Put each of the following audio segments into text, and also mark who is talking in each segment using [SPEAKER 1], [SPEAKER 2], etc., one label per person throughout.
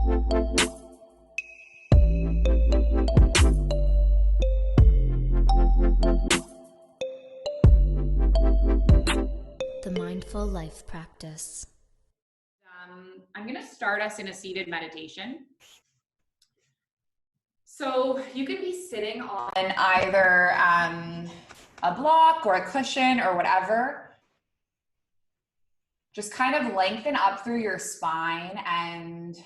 [SPEAKER 1] The Mindful Life Practice.
[SPEAKER 2] I'm going to start us in a seated meditation. So you can be sitting on either a block or a cushion or whatever. Just kind of lengthen up through your spine and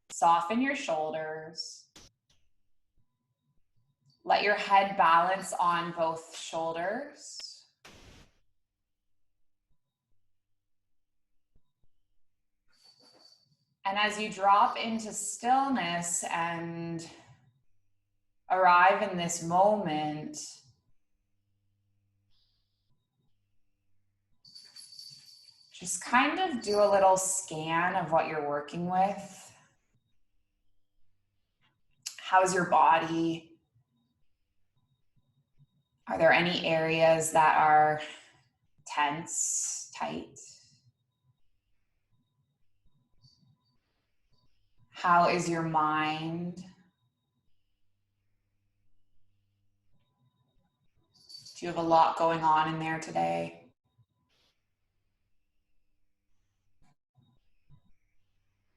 [SPEAKER 2] soften your shoulders. Let your head balance on both shoulders. And as you drop into stillness and arrive in this moment, just kind of do a little scan of what you're working with. How's your body? Are there any areas that are tense, tight? How is your mind? Do you have a lot going on in there today?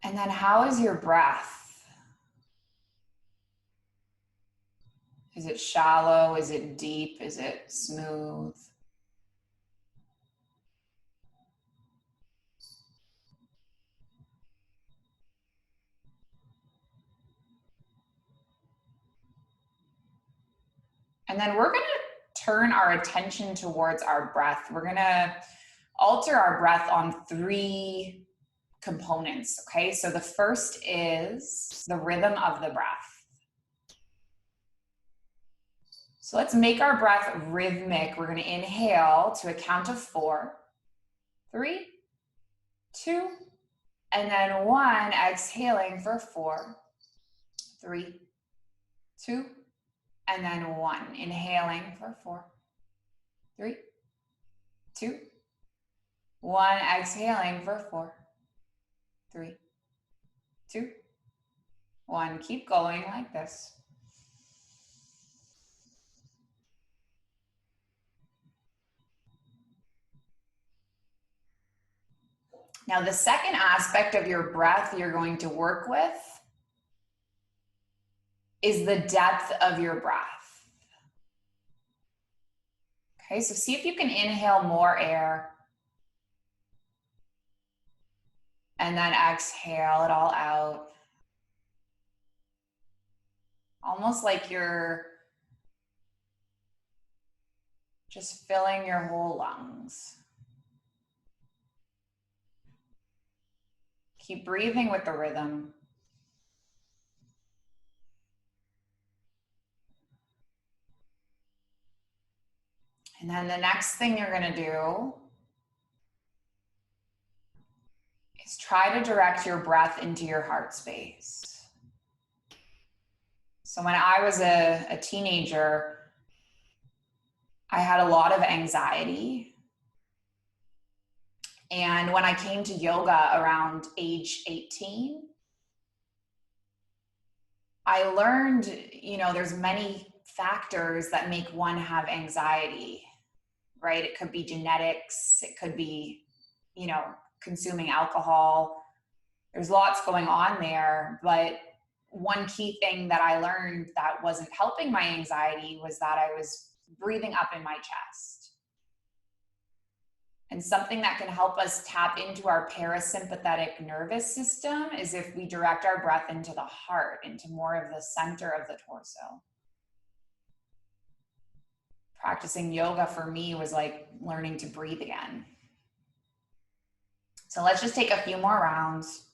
[SPEAKER 2] And then how is your breath? Is it shallow? Is it deep? Is it smooth? And then we're going to turn our attention towards our breath. We're going to alter our breath on 3 components, okay? So the first is the rhythm of the breath. So let's make our breath rhythmic. We're going to inhale to a count of 4, 3, 2, and then 1, exhaling for 4, 3, 2, and then 1, inhaling for 4, 3, 2, 1, exhaling for 4, 3, 2, 1. Keep going like this. Now, the second aspect of your breath you're going to work with is the depth of your breath. Okay, so see if you can inhale more air and then exhale it all out. Almost like you're just filling your whole lungs. Keep breathing with the rhythm. And then the next thing you're going to do is try to direct your breath into your heart space. So when I was a teenager, I had a lot of anxiety. And when I came to yoga around age 18, I learned, there's many factors that make one have anxiety, right? It could be genetics, it could be, consuming alcohol. There's lots going on there, but one key thing that I learned that wasn't helping my anxiety was that I was breathing up in my chest. And something that can help us tap into our parasympathetic nervous system is if we direct our breath into the heart, into more of the center of the torso. Practicing yoga for me was like learning to breathe again. So let's just take a few more rounds.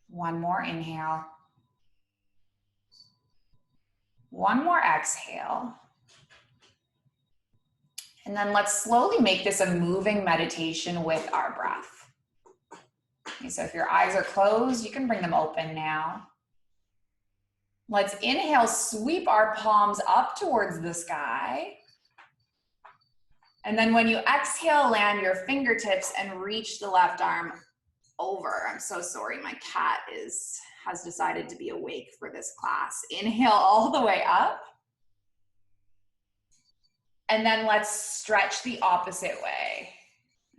[SPEAKER 2] One more inhale. One more exhale. And then let's slowly make this a moving meditation with our breath. Okay, so if your eyes are closed, you can bring them open now. Let's inhale, sweep our palms up towards the sky. And then when you exhale, land your fingertips and reach the left arm over. I'm so sorry, my cat has decided to be awake for this class. Inhale all the way up. And then let's stretch the opposite way.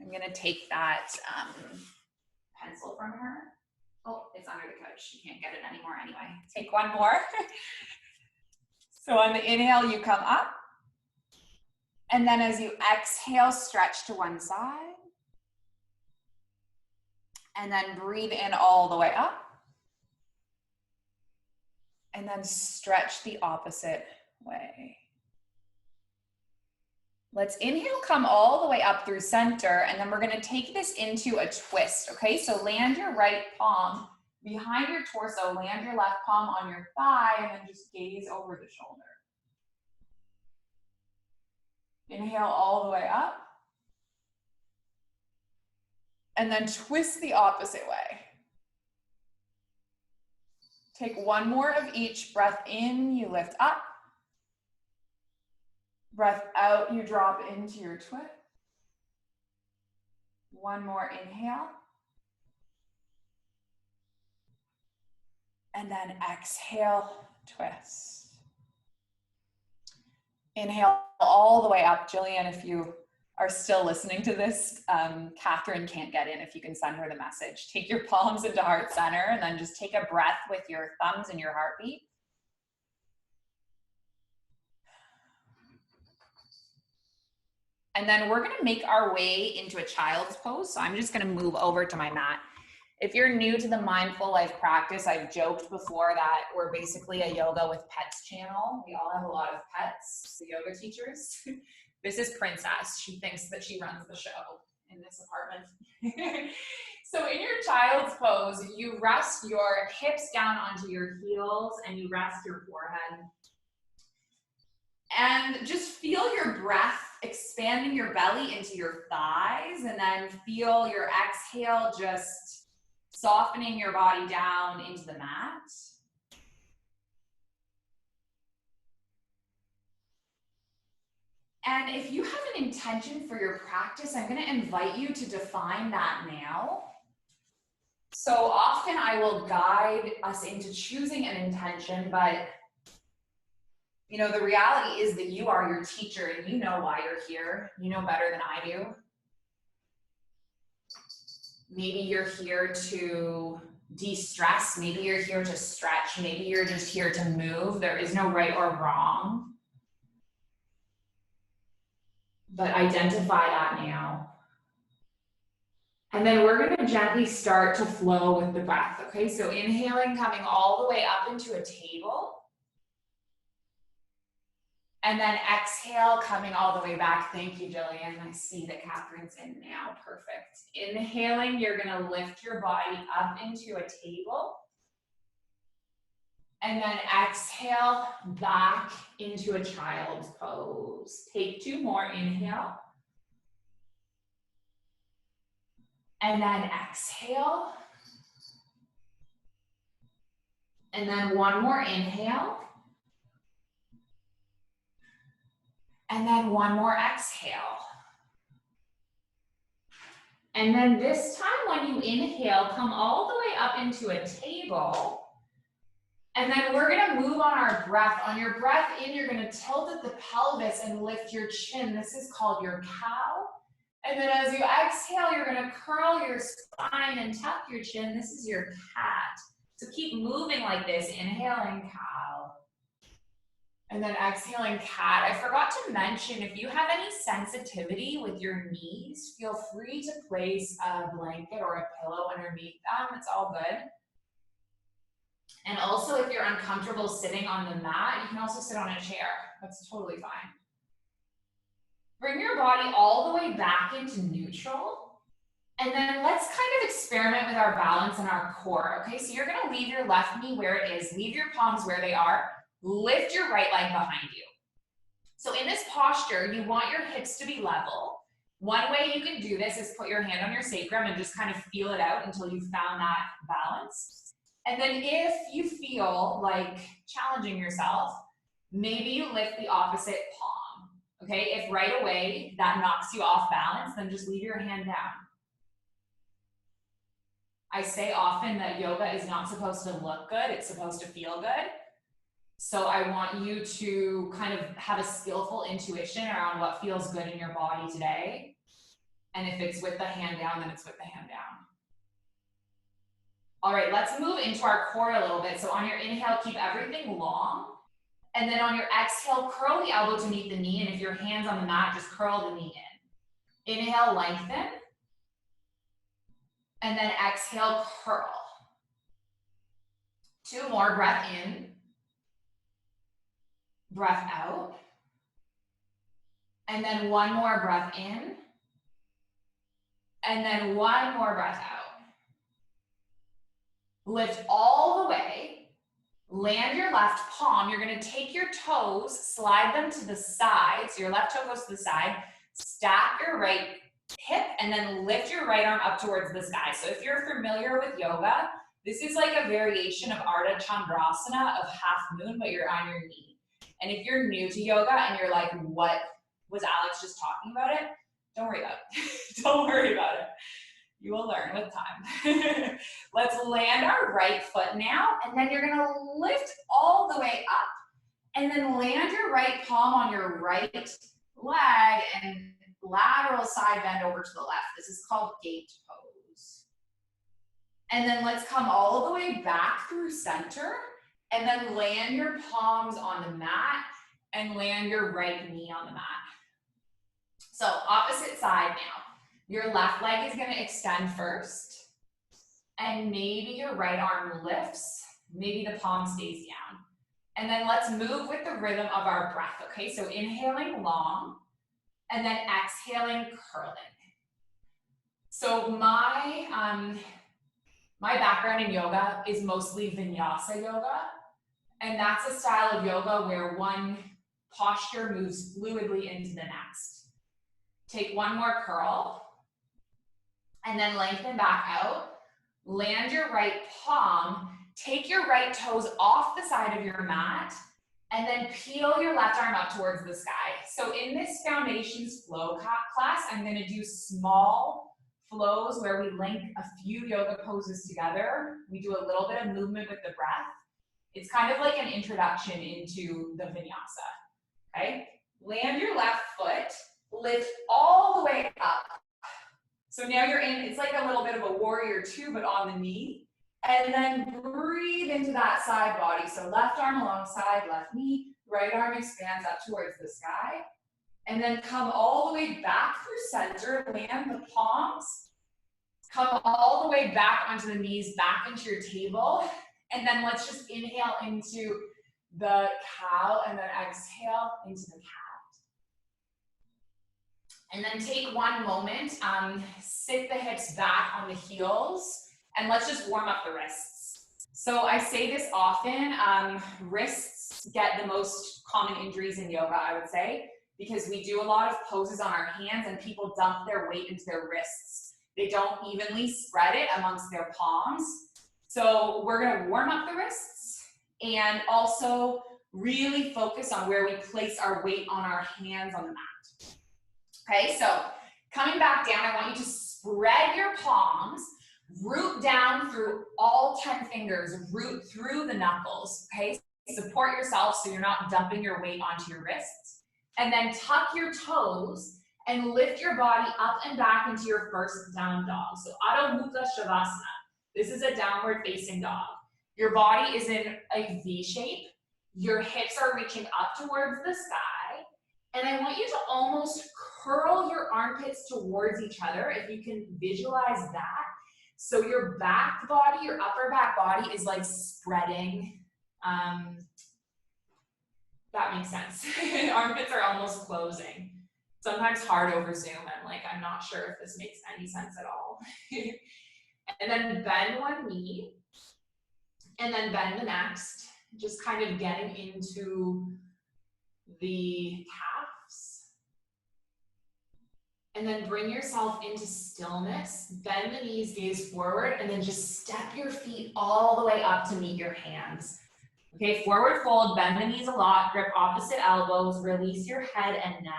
[SPEAKER 2] I'm gonna take that pencil from her. Oh, it's under the couch. She can't get it anymore anyway. Take one more. So on the inhale, you come up. And then as you exhale, stretch to one side. And then breathe in all the way up. And then stretch the opposite way. Let's inhale, come all the way up through center, and then we're gonna take this into a twist, okay? So land your right palm behind your torso, land your left palm on your thigh, and then just gaze over the shoulder. Inhale all the way up. And then twist the opposite way. Take one more of each. Breath in, you lift up. Breath out, you drop into your twist. One more inhale. And then exhale, twist. Inhale all the way up. Jillian, if you are still listening to this, Catherine can't get in. If you can send her the message. Take your palms into heart center and then just take a breath with your thumbs and your heartbeat. And then we're gonna make our way into a child's pose. So I'm just gonna move over to my mat. If you're new to the Mindful Life practice, I've joked before that we're basically a yoga with pets channel. We all have a lot of pets, the yoga teachers. This is Princess. She thinks that she runs the show in this apartment. So in your child's pose, you rest your hips down onto your heels and you rest your forehead. And just feel your breath expanding your belly into your thighs, and then feel your exhale just softening your body down into the mat. And if you have an intention for your practice, I'm going to invite you to define that now. So often I will guide us into choosing an intention, but you know, the reality is that you are your teacher and you know why you're here. You know better than I do. Maybe you're here to de-stress. Maybe you're here to stretch. Maybe you're just here to move. There is no right or wrong. But identify that now. And then we're going to gently start to flow with the breath. Okay, so inhaling, coming all the way up into a table. And then exhale, coming all the way back. Thank you, Jillian. I see that Catherine's in now. Perfect. Inhaling, you're going to lift your body up into a table. And then exhale, back into a child's pose. Take two more. Inhale. And then exhale. And then one more inhale. And then one more exhale. And then this time when you inhale, come all the way up into a table. And then we're gonna move on our breath. On your breath in, you're gonna tilt at the pelvis and lift your chin. This is called your cow. And then as you exhale, you're gonna curl your spine and tuck your chin. This is your cat. So keep moving like this, inhaling cow. And then exhaling cat. I forgot to mention, if you have any sensitivity with your knees, feel free to place a blanket or a pillow underneath them. It's all good. And also, if you're uncomfortable sitting on the mat, you can also sit on a chair. That's totally fine. Bring your body all the way back into neutral. And then let's kind of experiment with our balance and our core. Okay, so you're gonna leave your left knee where it is. Leave your palms where they are. Lift your right leg behind you. So in this posture, you want your hips to be level. One way you can do this is put your hand on your sacrum and just kind of feel it out until you found that balance. And then if you feel like challenging yourself, maybe you lift the opposite palm. Okay, if right away that knocks you off balance, then just leave your hand down. I say often that yoga is not supposed to look good, it's supposed to feel good. So I want you to kind of have a skillful intuition around what feels good in your body today. And if it's with the hand down, then it's with the hand down. All right, let's move into our core a little bit. So on your inhale, keep everything long. And then on your exhale, curl the elbow to meet the knee. And if your hand's on the mat, just curl the knee in. Inhale, lengthen. And then exhale, curl. 2 more, breath in. Breath out. And then 1 more breath in. And then 1 more breath out. Lift all the way. Land your left palm. You're going to take your toes, slide them to the side. So your left toe goes to the side. Stack your right hip and then lift your right arm up towards the sky. So if you're familiar with yoga, this is like a variation of Ardha Chandrasana of half moon, but you're on your knee. And if you're new to yoga and you're like, what was Alex just talking about it? Don't worry about it. Don't worry about it. You will learn with time. Let's land our right foot now, and then you're gonna lift all the way up, and then land your right palm on your right leg and lateral side bend over to the left. This is called gate pose. And then let's come all the way back through center, and then land your palms on the mat, and land your right knee on the mat. So opposite side now. Your left leg is going to extend first, and maybe your right arm lifts, maybe the palm stays down. And then let's move with the rhythm of our breath, okay? So inhaling long, and then exhaling, curling. So my background in yoga is mostly Vinyasa yoga, and that's a style of yoga where one posture moves fluidly into the next. Take 1 more curl. And then lengthen back out, land your right palm, take your right toes off the side of your mat, and then peel your left arm up towards the sky. So in this foundations flow class, I'm gonna do small flows where we link a few yoga poses together. We do a little bit of movement with the breath. It's kind of like an introduction into the Vinyasa, okay? Land your left foot, lift all the way up. So now you're in, it's like a little bit of a warrior 2, but on the knee. And then breathe into that side body. So left arm alongside left knee, right arm expands up towards the sky. And then come all the way back through center, land the palms. Come all the way back onto the knees, back into your table. And then let's just inhale into the cow and then exhale into the cat. And then take 1 moment, sit the hips back on the heels, and let's just warm up the wrists. So I say this often, wrists get the most common injuries in yoga, I would say, because we do a lot of poses on our hands and people dump their weight into their wrists. They don't evenly spread it amongst their palms. So we're gonna warm up the wrists and also really focus on where we place our weight on our hands on the mat. Okay, so coming back down, I want you to spread your palms, root down through all 10 fingers, root through the knuckles, okay? Support yourself so you're not dumping your weight onto your wrists. And then tuck your toes and lift your body up and back into your first down dog. So Adho Mukha Shavasana. This is a downward facing dog. Your body is in a V shape. Your hips are reaching up towards the sky. And I want you to almost curl your armpits towards each other, if you can visualize that. So your back body, your upper back body is like spreading. That makes sense. Armpits are almost closing. Sometimes hard over Zoom. I'm not sure if this makes any sense at all. And then bend 1 knee, and then bend the next, just kind of getting into the calves. And then bring yourself into stillness, bend the knees, gaze forward, and then just step your feet all the way up to meet your hands.
[SPEAKER 3] Okay, forward fold, bend the knees a lot, grip opposite elbows, release your head and neck.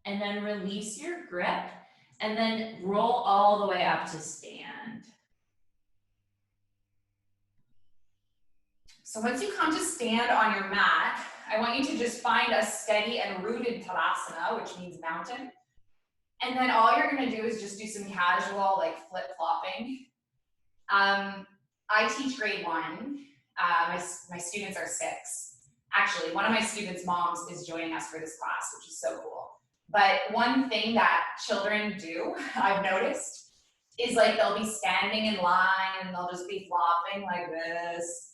[SPEAKER 3] And then release your grip, and then roll all the way up to stand.
[SPEAKER 2] So once you come to stand on your mat, I want you to just find a steady and rooted Tadasana, which means mountain. And then all you're gonna do is just do some casual, like flip-flopping. I teach grade 1. My students are 6. Actually, one of my students' moms is joining us for this class, which is so cool. But one thing that children do, I've noticed, is like they'll be standing in line and they'll just be flopping like this.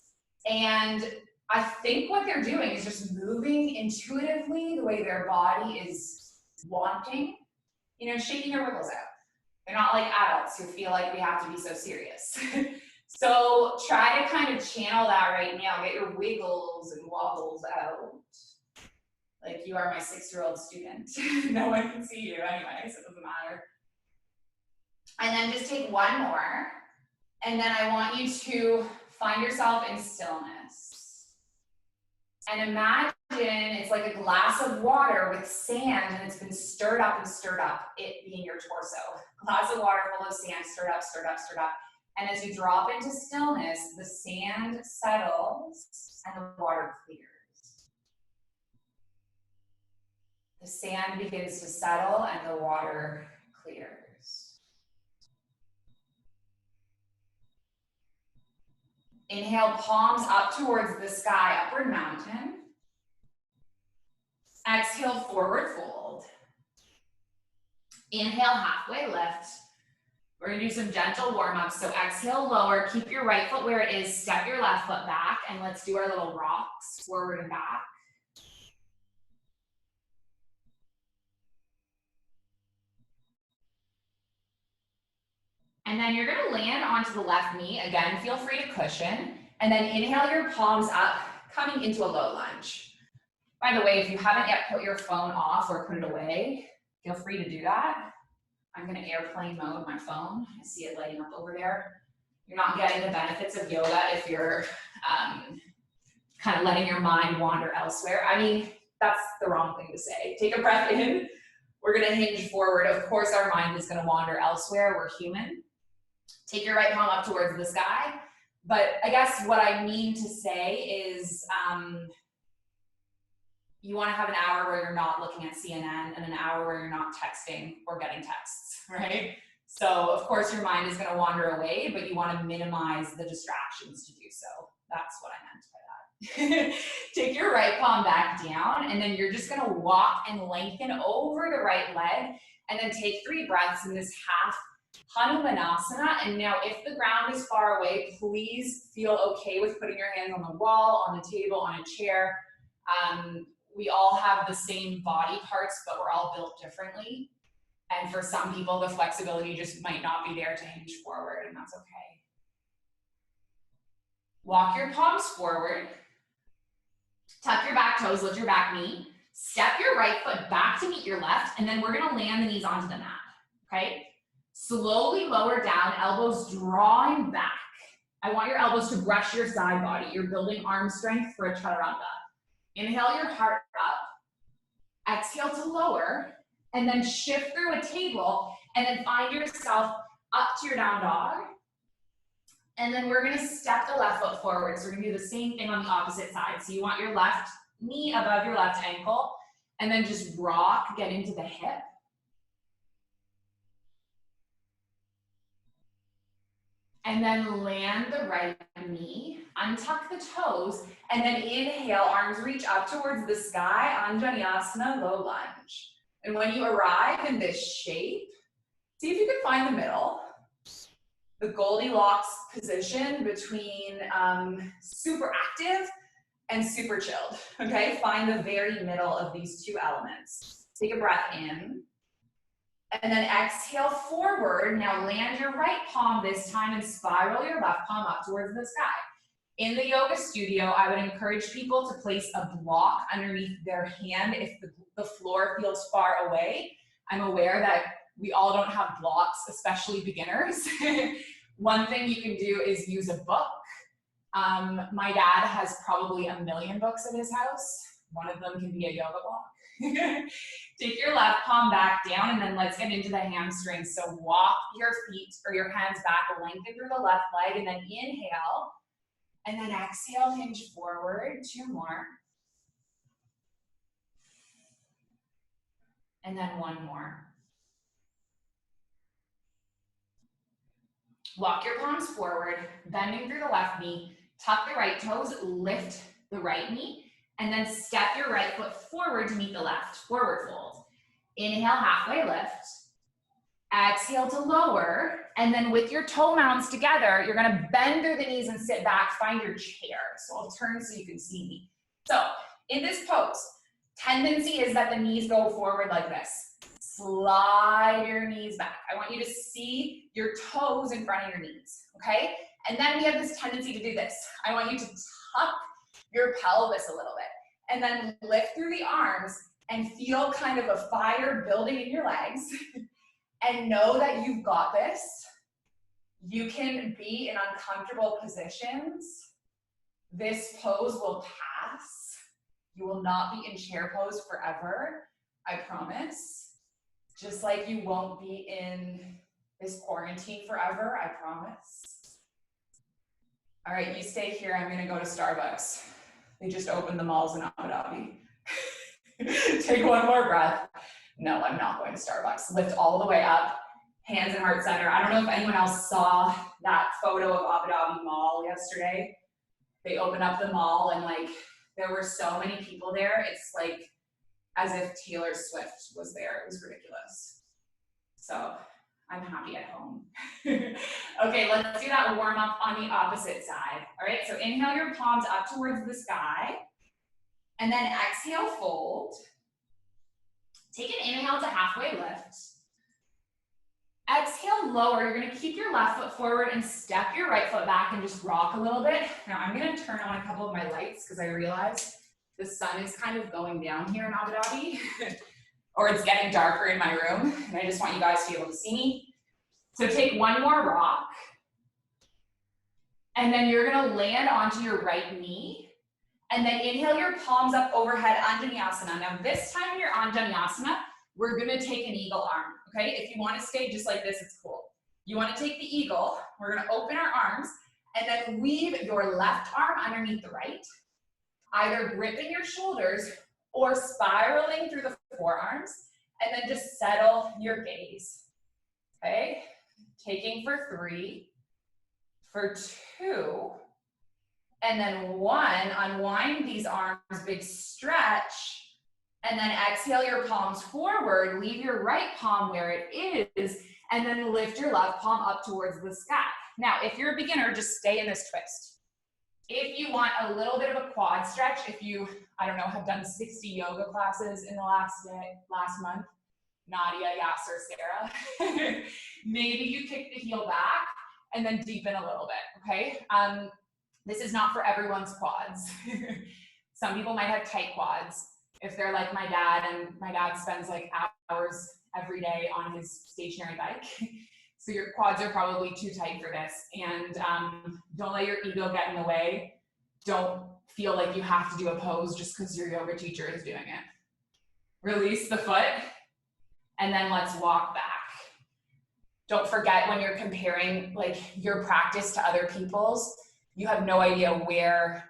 [SPEAKER 2] And I think what they're doing is just moving intuitively the way their body is wanting, you know, shaking their wiggles out. They're not like adults who feel like we have to be so serious. So try to kind of channel that right now. Get your wiggles and wobbles out. Like you are my 6-year-old student. No one can see you anyway, so it doesn't matter. And then just take one more. And then I want you to find yourself in stillness. And imagine it's like a glass of water with sand and it's been stirred up, it being your torso. Glass of water full of sand, stirred up, stirred up, stirred up. And as you drop into stillness, the sand settles and the water clears. The sand begins to settle and the water clears. Inhale, palms up towards the sky, upward mountain. Exhale, forward fold. Inhale, halfway lift. We're gonna do some gentle warm-ups. So exhale, lower, keep your right foot where it is, step your left foot back, and let's do our little rocks, forward and back. And then you're gonna land onto the left knee. Again, feel free to cushion. And then inhale your palms up, coming into a low lunge. By the way, if you haven't yet put your phone off or put it away, feel free to do that. I'm gonna airplane mode my phone. I see it lighting up over there. You're not getting the benefits of yoga if you're kind of letting your mind wander elsewhere. I mean, that's the wrong thing to say. Take a breath in. We're gonna hinge forward. Of course, our mind is gonna wander elsewhere. We're human. Take your right palm up towards the sky. But I guess what I mean to say is you want to have an hour where you're not looking at CNN and an hour where you're not texting or getting texts, right? So of course your mind is going to wander away, but you want to minimize the distractions to do so. That's what I meant by that. Take your right palm back down, and then you're just going to walk and lengthen over the right leg, and then take 3 breaths in this half Hanumanasana. And now if the ground is far away, please feel okay with putting your hands on the wall, on the table, on a chair. We all have the same body parts, but we're all built differently. And for some people, the flexibility just might not be there to hinge forward, and that's okay. Walk your palms forward. Tuck your back toes, lift your back knee. Step your right foot back to meet your left, and then we're gonna land the knees onto the mat, okay? Slowly lower down, elbows drawing back. I want your elbows to brush your side body. You're building arm strength for a chaturanga. Inhale your heart up. Exhale to lower, and then shift through a table, and then find yourself up to your down dog. And then we're gonna step the left foot forward. So we're gonna do the same thing on the opposite side. So you want your left knee above your left ankle, and then just rock, get into the hip. And then land the right knee, untuck the toes, and then inhale, arms reach up towards the sky, Anjaneyasana, low lunge. And when you arrive in this shape, see if you can find the middle, the Goldilocks position between super active and super chilled, okay? Find the very middle of these 2 elements. Take a breath in. And then exhale forward. Now land your right palm this time and spiral your left palm up towards the sky. In the yoga studio, I would encourage people to place a block underneath their hand if the floor feels far away. I'm aware that we all don't have blocks, especially beginners. One thing you can do is use a book. My dad has probably 1 million books in his house. One of them can be a yoga block. Take your left palm back down, and then let's get into the hamstrings. So walk your feet or your hands back, lengthen through the left leg, and then inhale. And then exhale, hinge forward. 2 more. And then 1 more. Walk your palms forward, bending through the left knee. Tuck the right toes, lift the right knee, and then step your right foot forward to meet the left. Forward fold. Inhale, halfway lift. Exhale to lower, and then with your toe mounds together, you're gonna bend through the knees and sit back, find your chair. So I'll turn so you can see me. So in this pose, tendency is that the knees go forward like this. Slide your knees back. I want you to see your toes in front of your knees, okay? And then we have this tendency to do this. I want you to tuck your pelvis a little bit, and then lift through the arms and feel kind of a fire building in your legs. And know that you've got this. You can be in uncomfortable positions. This pose will pass. You will not be in chair pose forever, I promise. Just like you won't be in this quarantine forever, I promise. All right, you stay here. I'm gonna go to Starbucks. They just opened the malls in Abu Dhabi. Take 1 more breath. No, I'm not going to Starbucks. Lift all the way up, hands in heart center. I don't know if anyone else saw that photo of Abu Dhabi Mall yesterday. They opened up the mall and like, there were so many people there. It's like as if Taylor Swift was there. It was ridiculous. So I'm happy at home. Okay, let's do that warm up on the opposite side. All right, so inhale your palms up towards the sky, and then exhale, fold. Take an inhale to halfway lift. Exhale, lower. You're gonna keep your left foot forward and step your right foot back and just rock a little bit. Now I'm gonna turn on a couple of my lights because I realize the sun is kind of going down here in Abu Dhabi, or it's getting darker in my room, and I just want you guys to be able to see me. So take 1 more rock, and then you're gonna land onto your right knee. And then inhale your palms up overhead, Anjaneyasana. Now this time when you're Anjaneyasana, we're gonna take an eagle arm, okay? If you wanna stay just like this, it's cool. You wanna take the eagle, we're gonna open our arms, and then weave your left arm underneath the right, either gripping your shoulders or spiraling through the forearms, and then just settle your gaze, okay? Taking for 3, for 2, and then 1, unwind these arms, big stretch, and then exhale your palms forward, leave your right palm where it is, and then lift your left palm up towards the sky. Now, if you're a beginner, just stay in this twist. If you want a little bit of a quad stretch, if you, I don't know, have done 60 yoga classes in the last month, Nadia, Yasser, Sarah, maybe you kick the heel back and then deepen a little bit, okay? This is not for everyone's quads. Some people might have tight quads. If they're like my dad, and my dad spends like hours every day on his stationary bike. So your quads are probably too tight for this. And don't let your ego get in the way. Don't feel like you have to do a pose just because your yoga teacher is doing it. Release the foot, and then let's walk back. Don't forget, when you're comparing like your practice to other people's, you have no idea where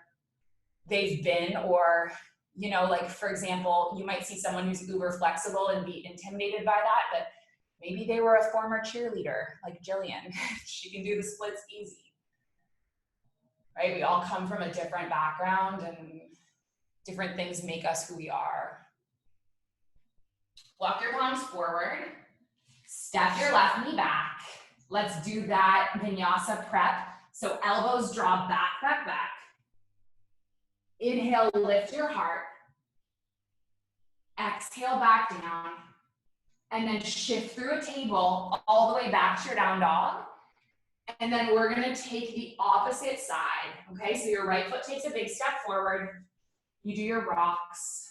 [SPEAKER 2] they've been, or, you know, like for example, you might see someone who's uber flexible and be intimidated by that, but maybe they were a former cheerleader like Jillian. She can do the splits easy, right? We all come from a different background, and different things make us who we are. Walk your palms forward, step your left knee back. Let's do that Vinyasa prep. So elbows draw back, back, back. Inhale, lift your heart. Exhale, back down. And then shift through a table all the way back to your down dog. And then we're gonna take the opposite side, okay? So your right foot takes a big step forward. You do your rocks.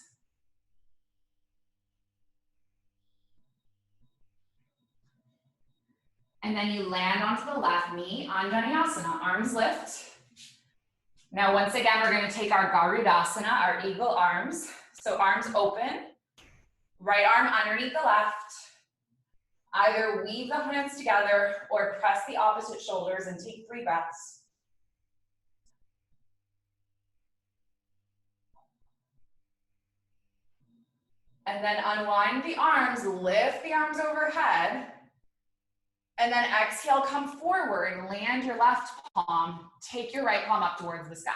[SPEAKER 2] And then you land onto the left knee, Anjaneyasana, arms lift. Now, once again, we're gonna take our Garudasana, our eagle arms. So arms open, right arm underneath the left. Either weave the hands together or press the opposite shoulders and take 3 breaths. And then unwind the arms, lift the arms overhead. And then exhale, come forward, land your left palm, take your right palm up towards the sky.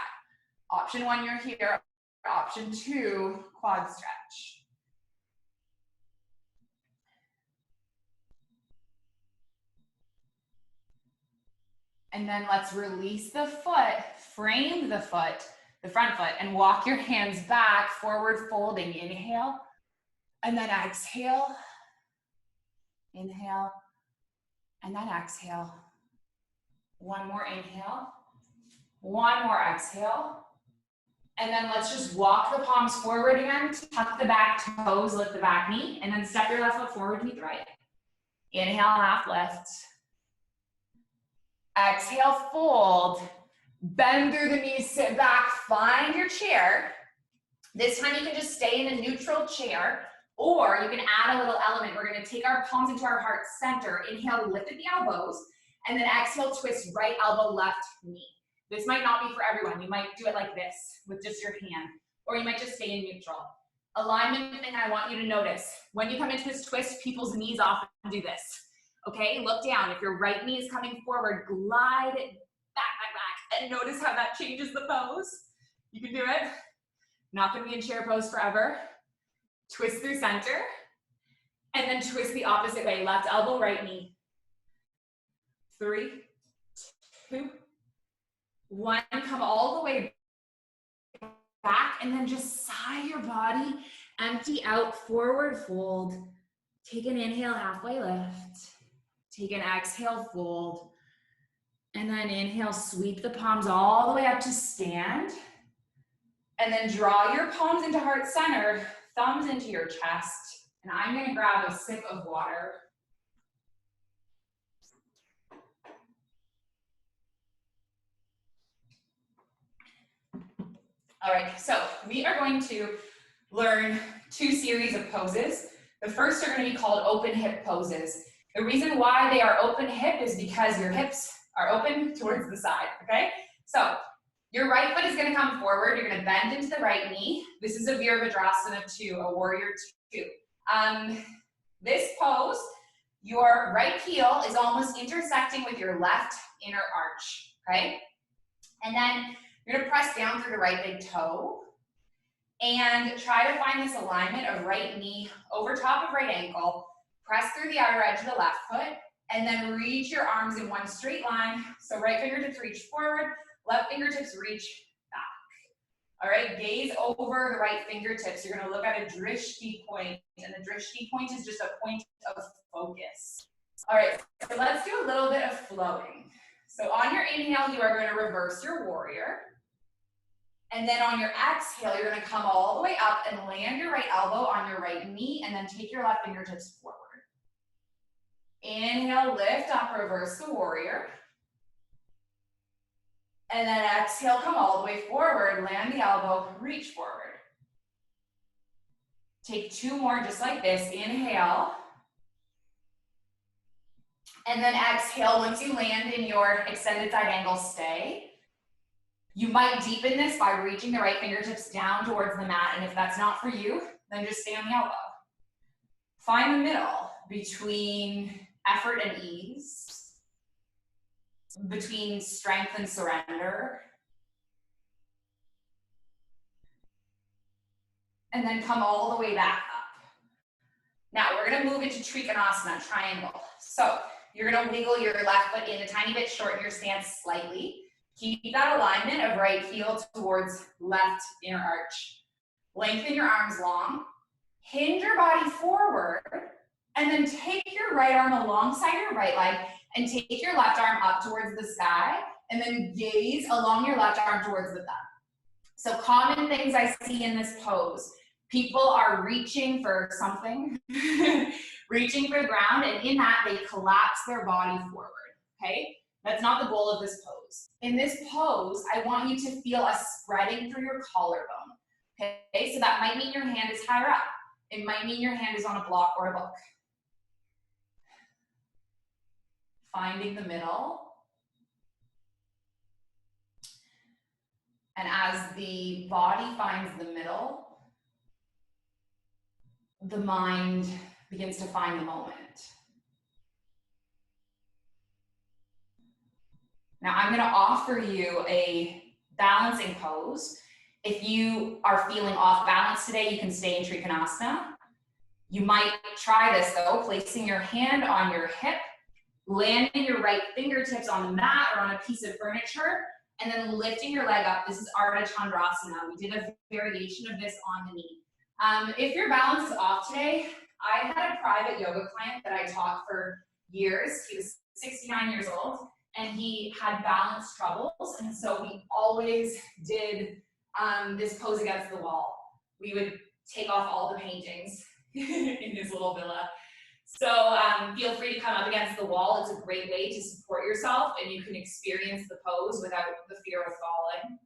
[SPEAKER 2] Option 1, you're here. Option 2, quad stretch. And then let's release the foot, frame the foot, the front foot, and walk your hands back, forward folding. Inhale, and then exhale. Inhale, and then exhale. One more inhale, one more exhale. And then let's just walk the palms forward again, tuck the back toes, lift the back knee, and then step your left foot forward to meet the right. Inhale, half lift. Exhale, fold. Bend through the knees, sit back, find your chair. This time you can just stay in a neutral chair, or you can add a little element. We're gonna take our palms into our heart center. Inhale, lift at the elbows, and then exhale, twist right elbow, left knee. This might not be for everyone. You might do it like this with just your hand, or you might just stay in neutral. Alignment thing I want you to notice. When you come into this twist, people's knees often do this. Okay, look down. If your right knee is coming forward, glide it back, and notice how that changes the pose. You can do it. Not gonna be in chair pose forever. Twist through center, and then twist the opposite way. Left elbow, right knee. 3, 2, 1. Come all the way back, and then just sigh your body. Empty out, forward fold. Take an inhale, halfway lift. Take an exhale, fold. And then inhale, sweep the palms all the way up to stand. And then draw your palms into heart center, thumbs into your chest. And I'm gonna grab a sip of water. All right, so we are going to learn 2 series of poses. The first are gonna be called open hip poses. The reason why they are open hip is because your hips are open towards the side, okay? So your right foot is gonna come forward. You're gonna bend into the right knee. This is a Virabhadrasana 2, a warrior 2. This pose, your right heel is almost intersecting with your left inner arch, okay? And then you're gonna press down through the right big toe and try to find this alignment of right knee over top of right ankle. Press through the outer edge of the left foot, and then reach your arms in one straight line. So right fingertips reach forward, left fingertips reach back. All right, gaze over the right fingertips. You're gonna look at a drishti point, and the drishti point is just a point of focus. All right, so let's do a little bit of flowing. So on your inhale, you are gonna reverse your warrior. And then on your exhale, you're gonna come all the way up and land your right elbow on your right knee, and then take your left fingertips forward. Inhale, lift up, reverse the warrior. And then exhale, come all the way forward, land the elbow, reach forward. Take 2 more just like this. Inhale. And then exhale, once you land in your extended side angle, stay. You might deepen this by reaching the right fingertips down towards the mat, and if that's not for you, then just stay on the elbow. Find the middle between effort and ease, between strength and surrender. And then come all the way back up. Now we're gonna move into Trikonasana, triangle. So you're gonna wiggle your left foot in a tiny bit, shorten your stance slightly. Keep that alignment of right heel towards left inner arch. Lengthen your arms long. Hinge your body forward, and then take your right arm alongside your right leg and take your left arm up towards the sky, and then gaze along your left arm towards the thumb. So common things I see in this pose. People are reaching for something. reaching for the ground, and in that, they collapse their body forward, okay? That's not the goal of this pose. In this pose, I want you to feel a spreading through your collarbone, okay? So that might mean your hand is higher up. It might mean your hand is on a block or a book. Finding the middle. And as the body finds the middle, the mind begins to find the moment. Now I'm going to offer you a balancing pose. If you are feeling off balance today, you can stay in Trikonasana. You might try this though, placing your hand on your hip, landing your right fingertips on the mat or on a piece of furniture, and then lifting your leg up. This is Ardha Chandrasana. We did a variation of this on the knee. If your balance is off today, I had a private yoga client that I taught for years. He was 69 years old, and he had balance troubles, and so we always did this pose against the wall. We would take off all the paintings in his little villa. So feel free to come up against the wall. It's a great way to support yourself, and you can experience the pose without the fear of falling.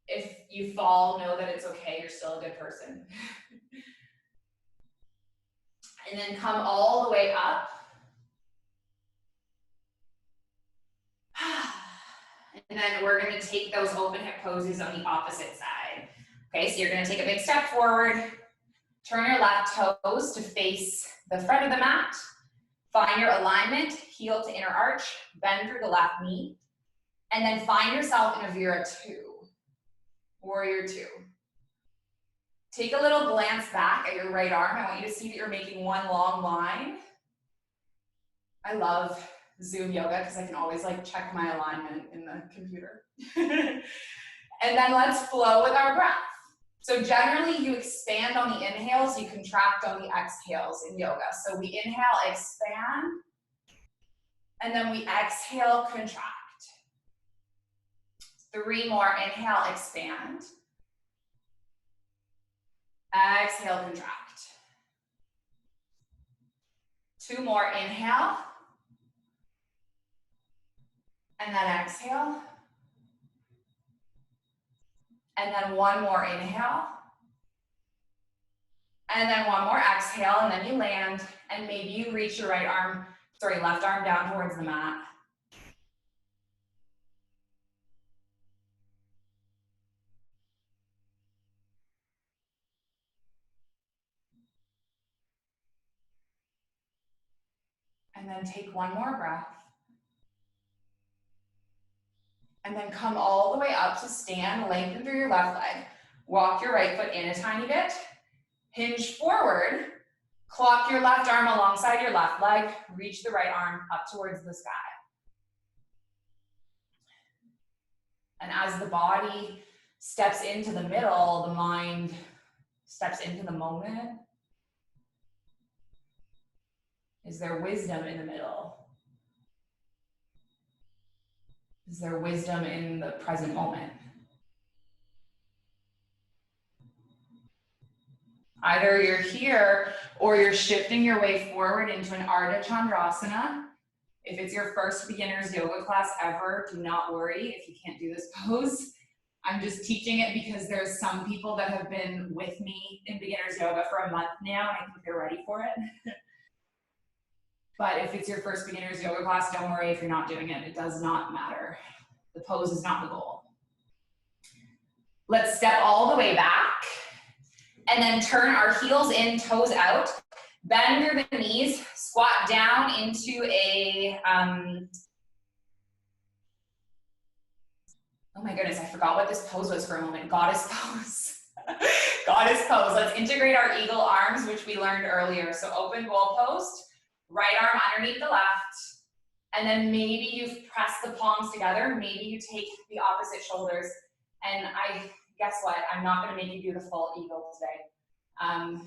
[SPEAKER 2] If you fall, know that it's okay. You're still a good person. And then come all the way up. And then we're going to take those open hip poses on the opposite side. Okay, so you're going to take a big step forward. Turn your left toes to face the front of the mat. Find your alignment, heel to inner arch, bend through the left knee. And then find yourself in a Vira 2, Warrior 2. Take a little glance back at your right arm. I want you to see that you're making one long line. I love Zoom yoga because I can always like check my alignment in the computer. And then let's flow with our breath. So generally you expand on the inhales, you contract on the exhales in yoga. So we inhale, expand, and then we exhale, contract. 3 more, inhale, expand. Exhale, contract. 2 more, inhale. And then exhale. And then 1 more inhale. And then 1 more exhale, and then you land, and maybe you reach your left arm down towards the mat. And then take 1 more breath. And then come all the way up to stand, lengthen through your left leg. Walk your right foot in a tiny bit. Hinge forward. Clock your left arm alongside your left leg. Reach the right arm up towards the sky. And as the body steps into the middle, the mind steps into the moment. Is there wisdom in the middle? Is there wisdom in the present moment? Either you're here or you're shifting your way forward into an Ardha Chandrasana. If it's your first beginner's yoga class ever, do not worry if you can't do this pose. I'm just teaching it because there's some people that have been with me in beginner's yoga for a month now, and I think they're ready for it. But if it's your first beginner's yoga class, don't worry if you're not doing it. It does not matter. The pose is not the goal. Let's step all the way back and then turn our heels in, toes out. Bend through the knees, squat down into a, oh my goodness, I forgot what this pose was for a moment. Goddess pose. Goddess pose. Let's integrate our eagle arms, which we learned earlier. So open goalpost. Right arm underneath the left, and then maybe you press the palms together, maybe you take the opposite shoulders, and guess what, I'm not going to make you do the full eagle today.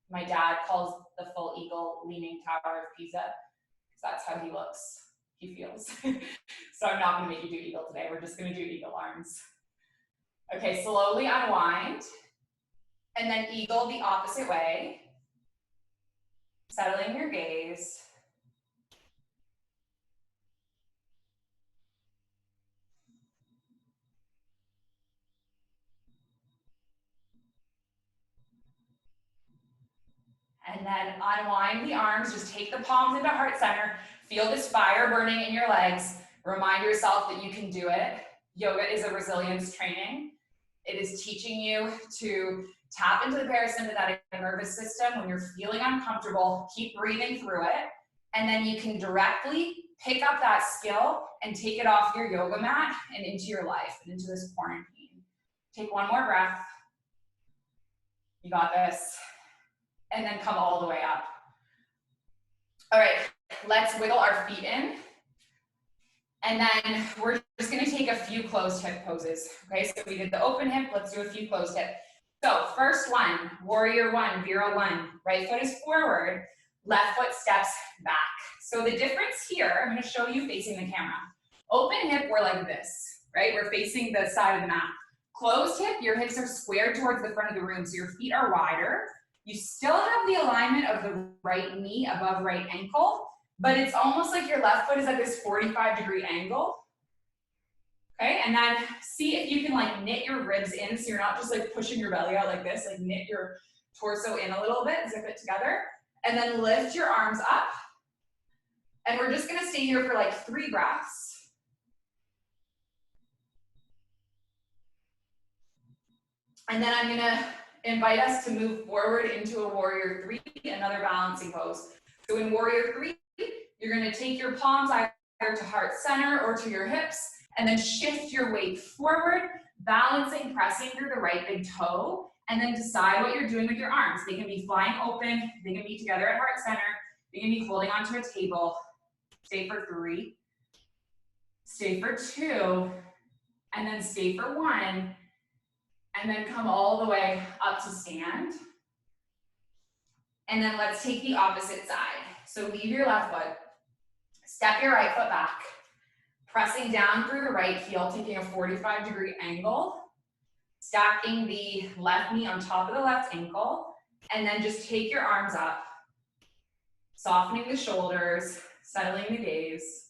[SPEAKER 2] My dad calls the full eagle Leaning Tower of Pisa, because that's how he feels. So I'm not going to make you do eagle today, we're just going to do eagle arms. Okay, slowly unwind, and then eagle the opposite way. Settling your gaze. And then unwind the arms, just take the palms into heart center. Feel this fire burning in your legs. Remind yourself that you can do it. Yoga is a resilience training. It is teaching you to tap into the parasympathetic nervous system when you're feeling uncomfortable. Keep breathing through it. And then you can directly pick up that skill and take it off your yoga mat and into your life and into this quarantine. Take one more breath. You got this. And then come all the way up. All right, let's wiggle our feet in. And then we're just gonna take a few closed hip poses. Okay, so we did the open hip, let's do a few closed hip. So first one, warrior one, Vira one. Right foot is forward, left foot steps back. So the difference here, I'm gonna show you facing the camera. Open hip, we're like this, right? We're facing the side of the mat. Closed hip, your hips are squared towards the front of the room, so your feet are wider. You still have the alignment of the right knee above right ankle, but it's almost like your left foot is at this 45-degree angle. Okay, and then see if you can like knit your ribs in so you're not just like pushing your belly out like this, like knit your torso in a little bit, zip it together, and then lift your arms up. And we're just gonna stay here for like 3 breaths. And then I'm gonna invite us to move forward into a warrior 3, another balancing pose. So in warrior 3, you're gonna take your palms either to heart center or to your hips, and then shift your weight forward, balancing, pressing through the right big toe, and then decide what you're doing with your arms. They can be flying open, they can be together at heart center, they can be holding onto a table. Stay for 3, stay for 2, and then stay for 1, and then come all the way up to stand. And then let's take the opposite side. So leave your left foot, step your right foot back, pressing down through the right heel, taking a 45-degree angle, stacking the left knee on top of the left ankle, and then just take your arms up, softening the shoulders, settling the gaze.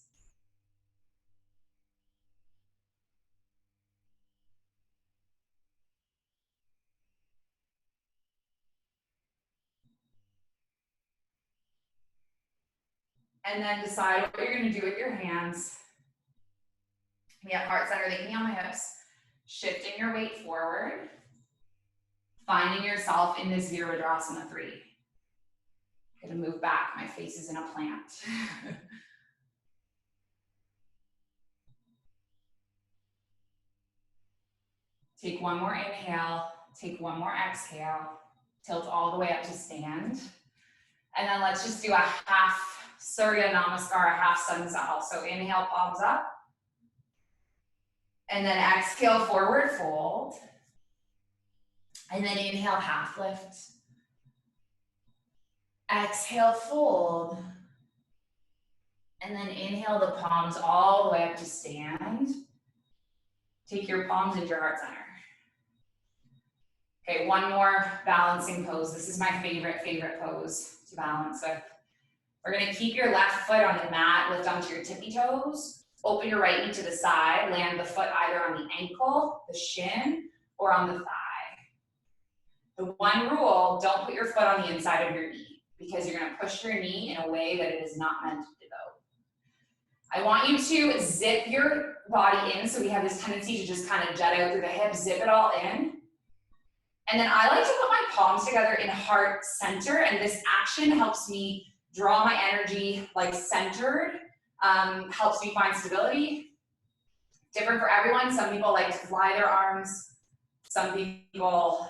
[SPEAKER 2] And then decide what you're gonna do with your hands. Yeah, heart center, they can be on my hips. Shifting your weight forward. Finding yourself in this Virabhadrasana 3. I'm gonna move back, my face is in a plant. Take one more inhale, take one more exhale, tilt all the way up to stand. And then let's just do a half Surya Namaskar, a half sun sal. So inhale, palms up. And then exhale, forward fold. And then inhale, half lift. Exhale, fold. And then inhale the palms all the way up to stand. Take your palms into your heart center. Okay, one more balancing pose. This is my favorite pose to balance with. We're gonna keep your left foot on the mat, lift onto your tippy toes, open your right knee to the side, land the foot either on the ankle, the shin, or on the thigh. The one rule, don't put your foot on the inside of your knee because you're gonna push your knee in a way that it is not meant to go. I want you to zip your body in, so we have this tendency to just kind of jet out through the hips, zip it all in. And then I like to put my palms together in heart center, and this action helps me draw my energy like centered, helps me find stability. Different for everyone. Some people like to fly their arms. Some people,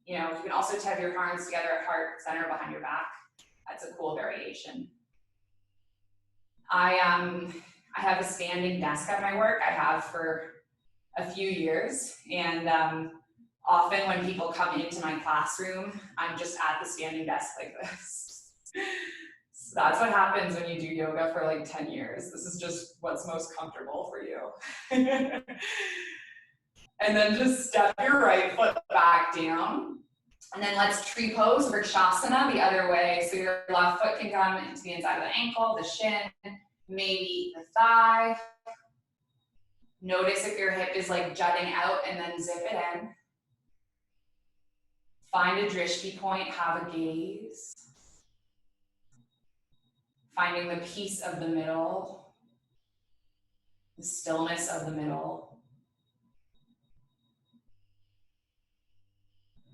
[SPEAKER 2] you can also have your arms together at heart center behind your back. That's a cool variation. I have a standing desk at my work. I have for a few years, and often when people come into my classroom, I'm just at the standing desk like this. So that's what happens when you do yoga for like 10 years. This is just what's most comfortable for you. And then just step your right foot back down. And then let's tree pose, Vrikshasana, the other way. So your left foot can come into the inside of the ankle, the shin, maybe the thigh. Notice if your hip is like jutting out and then zip it in. Find a drishti point, have a gaze. Finding the peace of the middle, the stillness of the middle,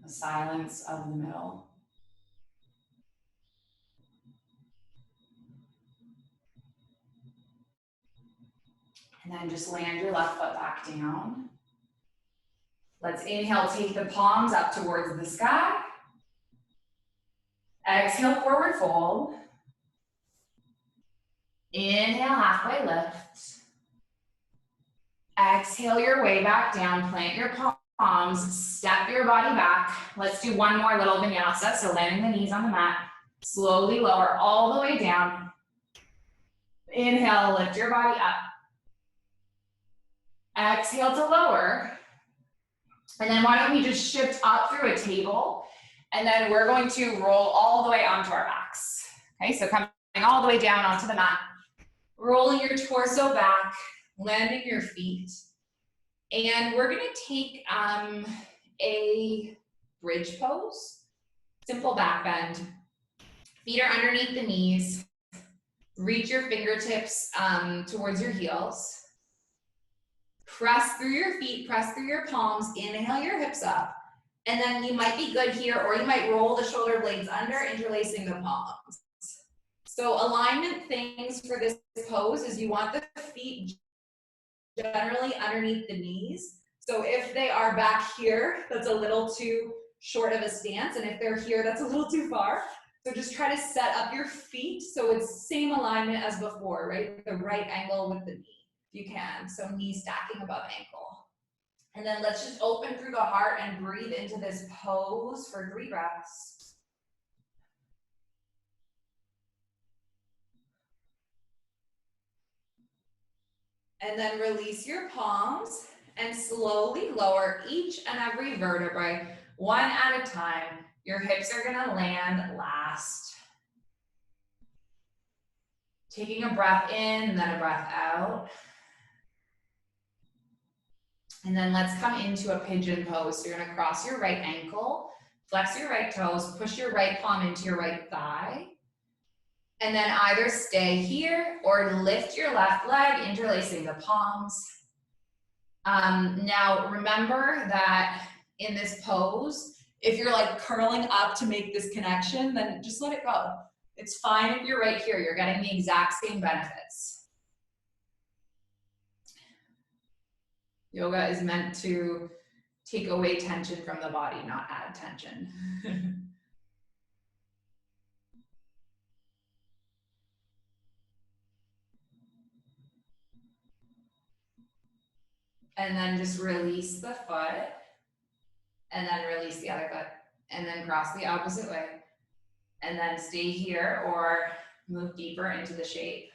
[SPEAKER 2] the silence of the middle. And then just land your left foot back down. Let's inhale, take the palms up towards the sky. Exhale, forward fold. Inhale, halfway lift. Exhale your way back down, plant your palms, step your body back. Let's do one more little vinyasa, so landing the knees on the mat. Slowly lower all the way down. Inhale, lift your body up. Exhale to lower. And then why don't we just shift up through a table, and then we're going to roll all the way onto our backs. Okay, so coming all the way down onto the mat. Rolling your torso back, landing your feet. And we're gonna take a bridge pose, simple back bend. Feet are underneath the knees. Reach your fingertips towards your heels. Press through your feet, press through your palms, inhale your hips up. And then you might be good here, or you might roll the shoulder blades under, interlacing the palms. So alignment things for this pose is you want the feet generally underneath the knees. So if they are back here, that's a little too short of a stance. And if they're here, that's a little too far. So just try to set up your feet so it's same alignment as before, right? The right angle with the knee, if you can. So knee stacking above ankle. And then let's just open through the heart and breathe into this pose for 3 breaths. And then release your palms and slowly lower each and every vertebrae, one at a time. Your hips are gonna land last. Taking a breath in and then a breath out. And then let's come into a pigeon pose. So you're gonna cross your right ankle, flex your right toes, push your right palm into your right thigh. And then either stay here or lift your left leg, interlacing the palms. Now remember that in this pose, if you're like curling up to make this connection, then just let it go. It's fine if you're right here, you're getting the exact same benefits. Yoga is meant to take away tension from the body, not add tension. And then just release the foot, and then release the other foot, and then cross the opposite way. And then stay here or move deeper into the shape.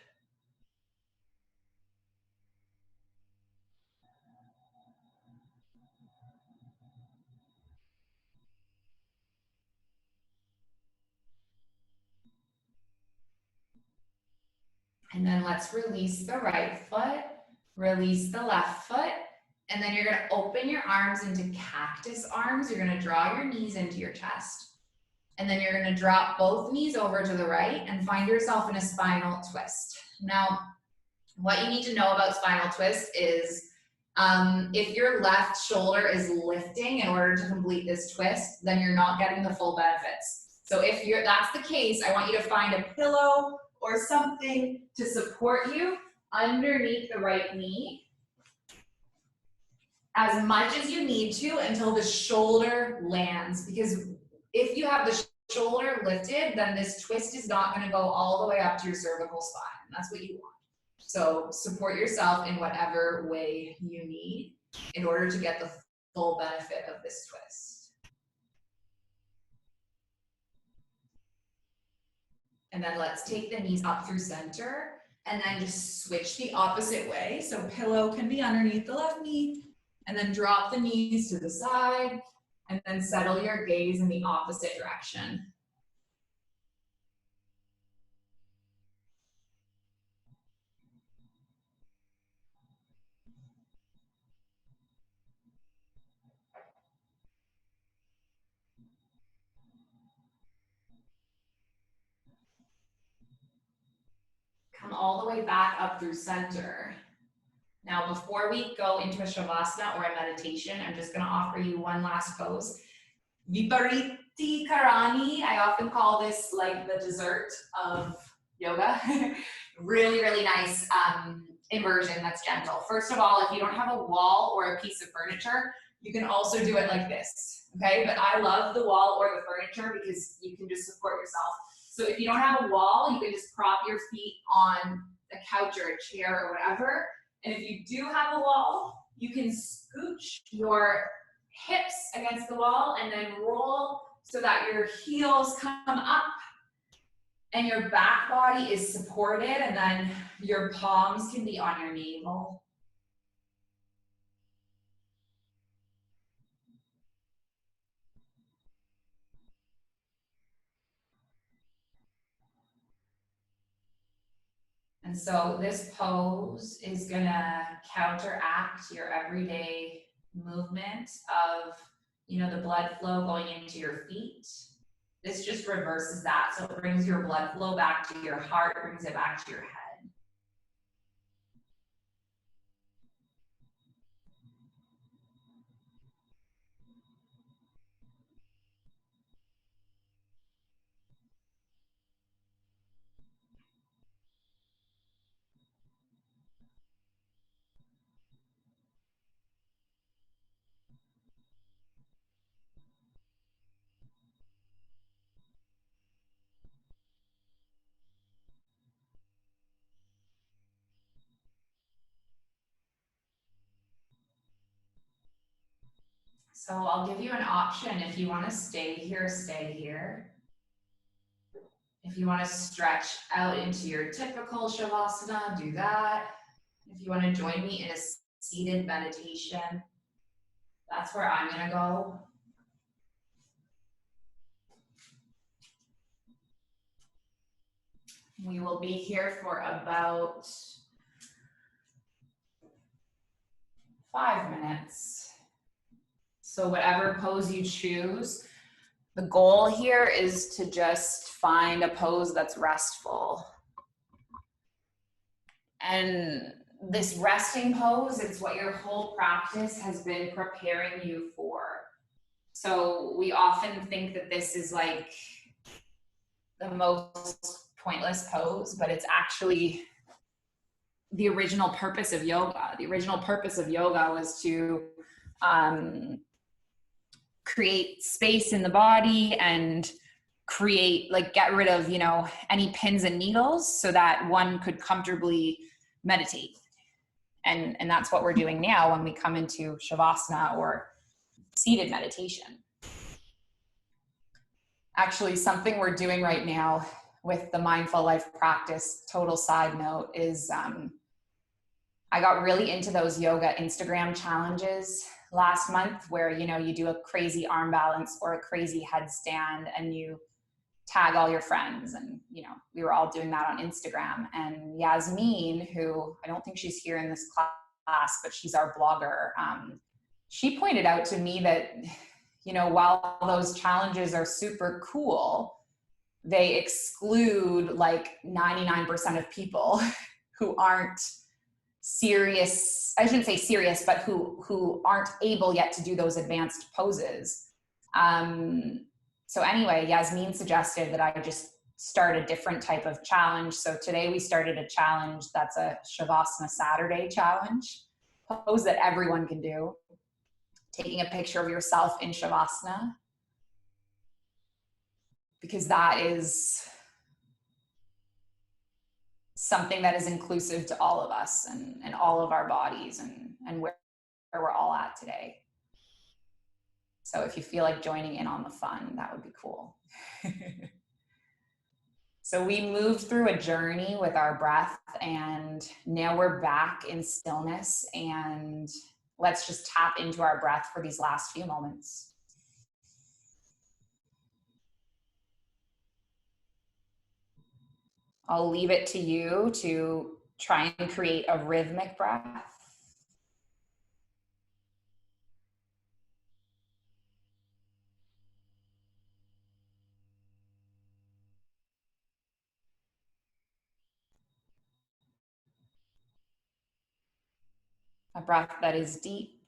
[SPEAKER 2] And then let's release the right foot, release the left foot, and then you're gonna open your arms into cactus arms. You're gonna draw your knees into your chest. And then you're gonna drop both knees over to the right and find yourself in a spinal twist. Now, what you need to know about spinal twist is if your left shoulder is lifting in order to complete this twist, then you're not getting the full benefits. So if that's the case, I want you to find a pillow or something to support you underneath the right knee as much as you need to until the shoulder lands. Because if you have the shoulder lifted, then this twist is not going to go all the way up to your cervical spine. That's what you want. So support yourself in whatever way you need in order to get the full benefit of this twist. And then let's take the knees up through center and then just switch the opposite way. So pillow can be underneath the left knee, and then drop the knees to the side and then settle your gaze in the opposite direction. Come all the way back up through center. Now, before we go into a Shavasana or a meditation, I'm just going to offer you one last pose. Vipariti Karani. I often call this like the dessert of yoga. Really, really nice inversion that's gentle. First of all, if you don't have a wall or a piece of furniture, you can also do it like this, okay? But I love the wall or the furniture because you can just support yourself. So if you don't have a wall, you can just prop your feet on a couch or a chair or whatever. And if you do have a wall, you can scooch your hips against the wall and then roll so that your heels come up and your back body is supported, and then your palms can be on your navel. And so this pose is gonna counteract your everyday movement of, the blood flow going into your feet. This just reverses that. So it brings your blood flow back to your heart, brings it back to your head. So I'll give you an option. If you want to stay here, stay here. If you want to stretch out into your typical Shavasana, do that. If you want to join me in a seated meditation, that's where I'm going to go. We will be here for about 5 minutes. So whatever pose you choose, the goal here is to just find a pose that's restful. And this resting pose, it's what your whole practice has been preparing you for. So we often think that this is like the most pointless pose, but it's actually the original purpose of yoga. The original purpose of yoga was to create space in the body and get rid of, any pins and needles so that one could comfortably meditate. And that's what we're doing now when we come into Shavasana or seated meditation. Actually, something we're doing right now with the Mindful Life practice, total side note, is I got really into those yoga Instagram challenges last month where, you do a crazy arm balance or a crazy headstand and you tag all your friends. And, we were all doing that on Instagram. And Yasmin, who I don't think she's here in this class, but she's our blogger. She pointed out to me that, while those challenges are super cool, they exclude like 99% of people who aren't serious, I shouldn't say serious, but who aren't able yet to do those advanced poses. So anyway, Yasmin suggested that I just start a different type of challenge. So today we started a challenge that's a Shavasana Saturday challenge, pose that everyone can do. Taking a picture of yourself in Shavasana, because that is something that is inclusive to all of us and all of our bodies and where we're all at today. So if you feel like joining in on the fun, that would be cool. So we moved through a journey with our breath, and now we're back in stillness, and let's just tap into our breath for these last few moments. I'll leave it to you to try and create a rhythmic breath. A breath that is deep.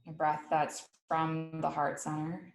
[SPEAKER 2] A breath that's from the heart center.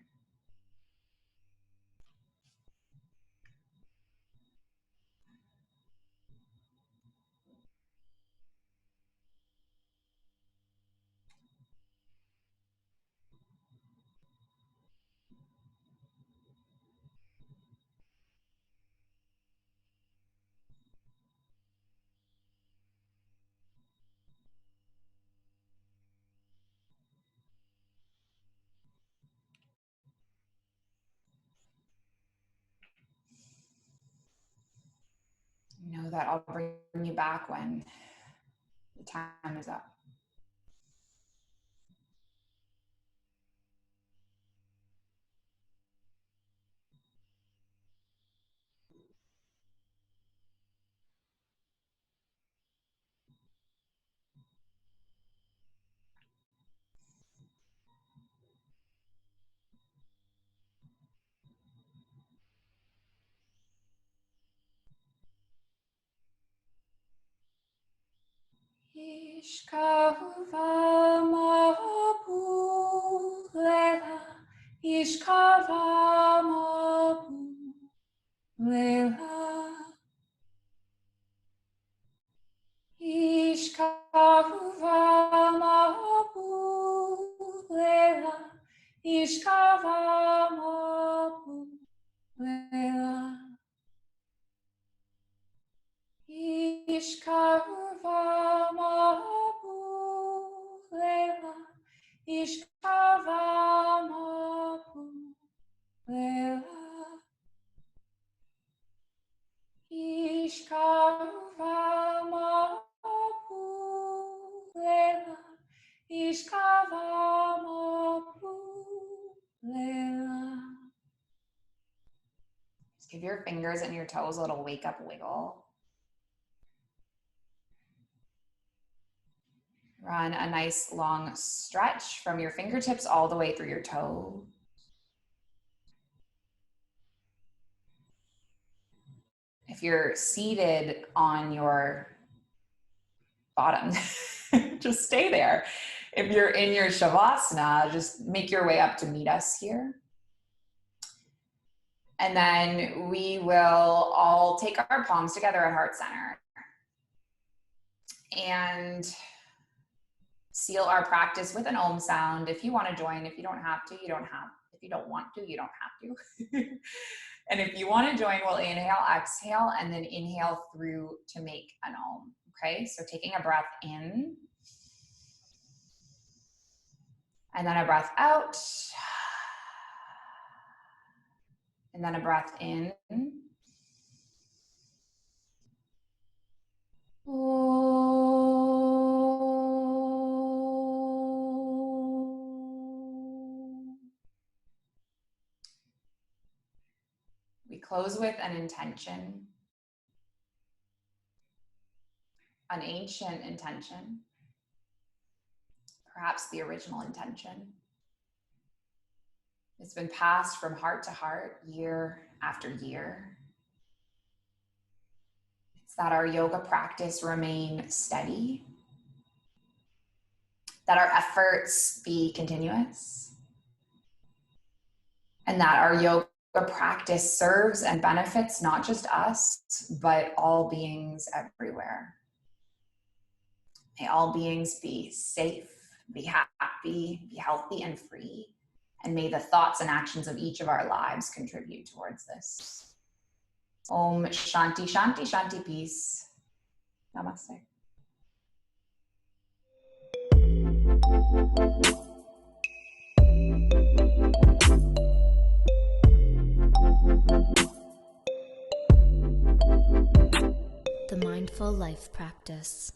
[SPEAKER 2] Know that I'll bring you back when the time is up. Ishkava mabu lela, ishkava mabu lela, ishkava mabu lela, ishkava mabu lela. Ishkava mabu lela, ishkava mabu lela, ishkava mabu lela, ishkava mabu lela. Just give your fingers and your toes a little wake up wiggle. Run a nice long stretch from your fingertips all the way through your toes. If you're seated on your bottom, just stay there. If you're in your Shavasana, just make your way up to meet us here. And then we will all take our palms together at heart center and seal our practice with an Om sound. If you want to join, if you don't have to, you don't have. If you don't want to, you don't have to. And if you want to join, we'll inhale, exhale, and then inhale through to make an Om. Okay, so taking a breath in, and then a breath out, and then a breath in. We close with an intention, an ancient intention, perhaps the original intention. It's been passed from heart to heart, year after year. It's that our yoga practice remain steady, that our efforts be continuous, and that our yoga practice serves and benefits not just us, but all beings everywhere. May all beings be safe, be happy, be healthy and free, and may the thoughts and actions of each of our lives contribute towards this. Om Shanti Shanti Shanti, peace. Namaste.
[SPEAKER 1] The Mindful Life Practice.